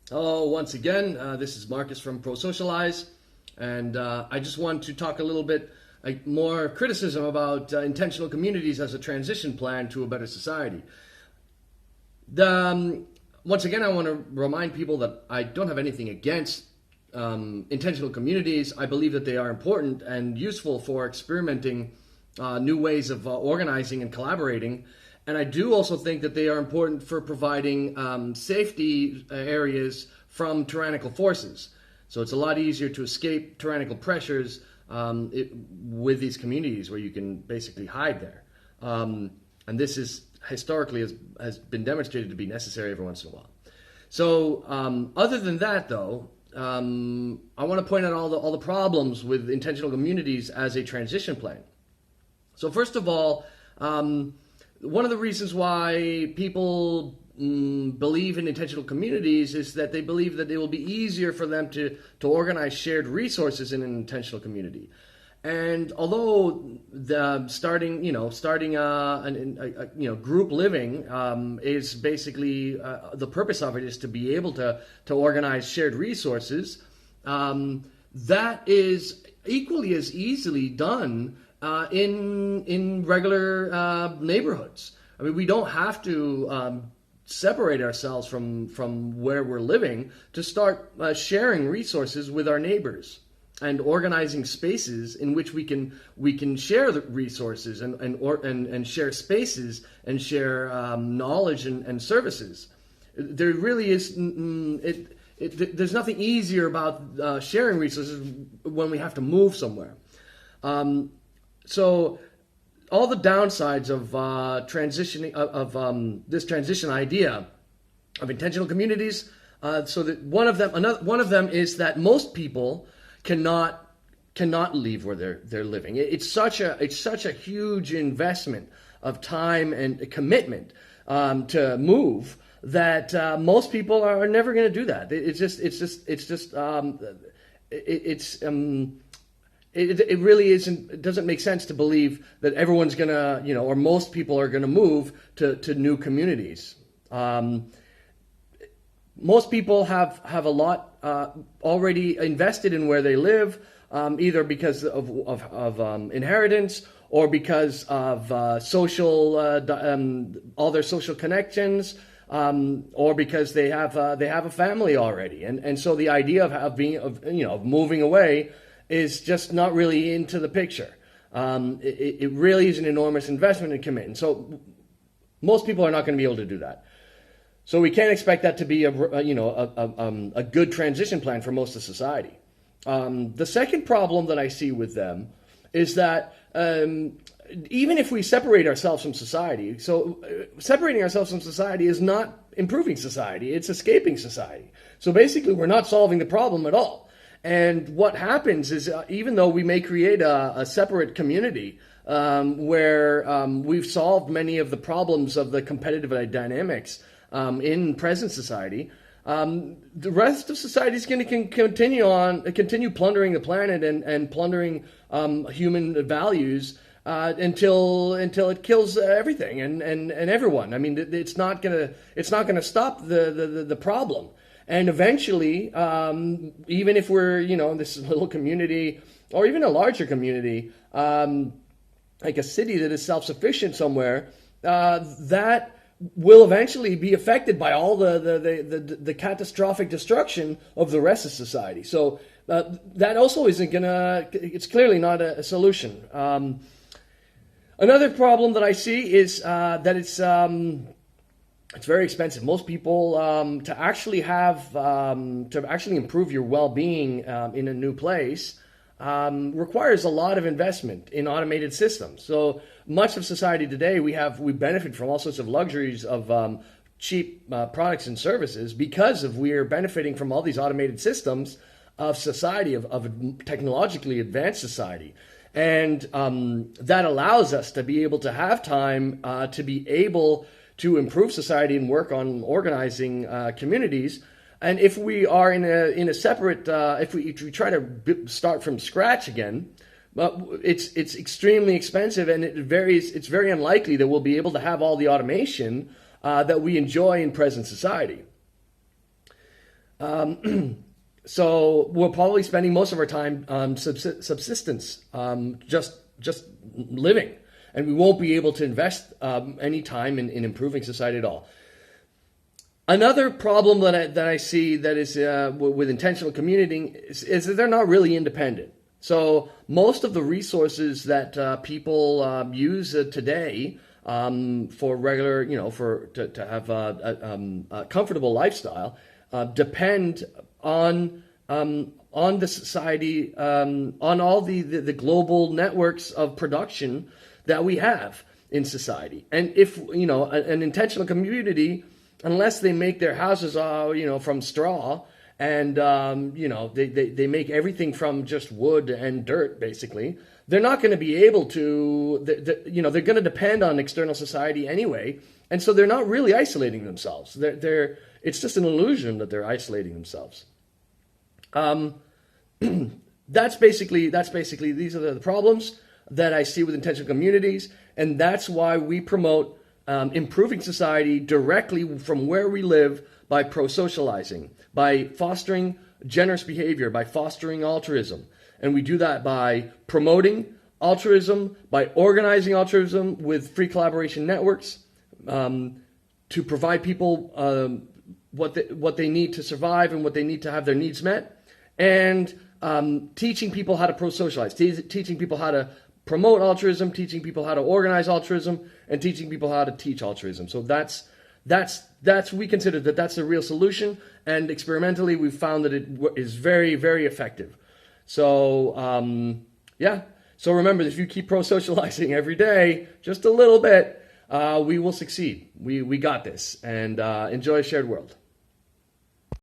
Oh, once again, this is Marcus from Prosocialise, and I just want to talk a little bit more criticism about intentional communities as a transition plan to a better society. The, Once again, I want to remind people that I don't have anything against intentional communities. I believe that they are important and useful for experimenting new ways of organizing and collaborating. And I do also think that they are important for providing safety areas from tyrannical forces. So it's a lot easier to escape tyrannical pressures with these communities where you can basically hide there. And this is historically has been demonstrated to be necessary every once in a while. So other than that, though, I want to point out all the problems with intentional communities as a transition plan. So first of all, one of the reasons why people believe in intentional communities is that they believe that it will be easier for them to organize shared resources in an intentional community. And although starting group living is basically the purpose of it is to be able to organize shared resources, that is equally as easily done in regular neighborhoods. I mean, we don't have to separate ourselves from where we're living to start sharing resources with our neighbors and organizing spaces in which we can share the resources and share spaces and share knowledge and services. There really is there's nothing easier about sharing resources when we have to move somewhere. So all the downsides of transitioning this transition idea of intentional communities. So that one of them is that most people cannot leave where they're living. It's such a huge investment of time and commitment to move that most people are never going to do that. It really isn't. It doesn't make sense to believe that everyone's gonna, or most people are gonna move to new communities. Most people have a lot already invested in where they live, either because of inheritance or because of social all their social connections, or because they have a family already, and so the idea of moving away is just not really into the picture. It really is an enormous investment and commitment. So most people are not going to be able to do that. So we can't expect that to be a good transition plan for most of society. The second problem that I see with them is that even if we separate ourselves from society, so separating ourselves from society is not improving society, it's escaping society. So basically we're not solving the problem at all. And what happens is, even though we may create a separate community where we've solved many of the problems of the competitive dynamics in present society, the rest of society is going to continue plundering the planet and plundering human values until it kills everything and everyone. I mean, it's not gonna stop the problem. And eventually, even if we're, in this little community or even a larger community, like a city that is self-sufficient somewhere, that will eventually be affected by all the catastrophic destruction of the rest of society. So that also isn't it's clearly not a solution. Another problem that I see is that it's very expensive. Most people to actually improve your well-being in a new place requires a lot of investment in automated systems. So much of society today, we benefit from all sorts of luxuries of cheap products and services because we're benefiting from all these automated systems of society, of a technologically advanced society. And that allows us to be able to have time to be able to improve society and work on organizing communities. And if we are in a separate, if we try to start from scratch again, it's extremely expensive, and it's very unlikely that we'll be able to have all the automation that we enjoy in present society. So we're probably spending most of our time on subsistence, just living, and we won't be able to invest any time in improving society at all. Another problem that I see that is with intentional commuting is that they're not really independent. So most of the resources that people use today for regular, to have a comfortable lifestyle depend on the society, on all the global networks of production that we have in society. And if an intentional community, unless they make their houses from straw and they make everything from just wood and dirt, basically, they're not going to be able to, they're going to depend on external society anyway, and so they're not really isolating themselves. It's just an illusion that they're isolating themselves. That's basically these are the problems that I see with intentional communities, and that's why we promote improving society directly from where we live by prosocializing, by fostering generous behavior, by fostering altruism. And we do that by promoting altruism, by organizing altruism with free collaboration networks to provide people what they need to survive and what they need to have their needs met, and teaching people how to prosocialize, teaching people how to promote altruism, teaching people how to organize altruism, and teaching people how to teach altruism. So we consider that's the real solution, and experimentally we've found that it is very, very effective. So so remember, if you keep prosocializing every day, just a little bit, we will succeed. We got this, and enjoy a shared world.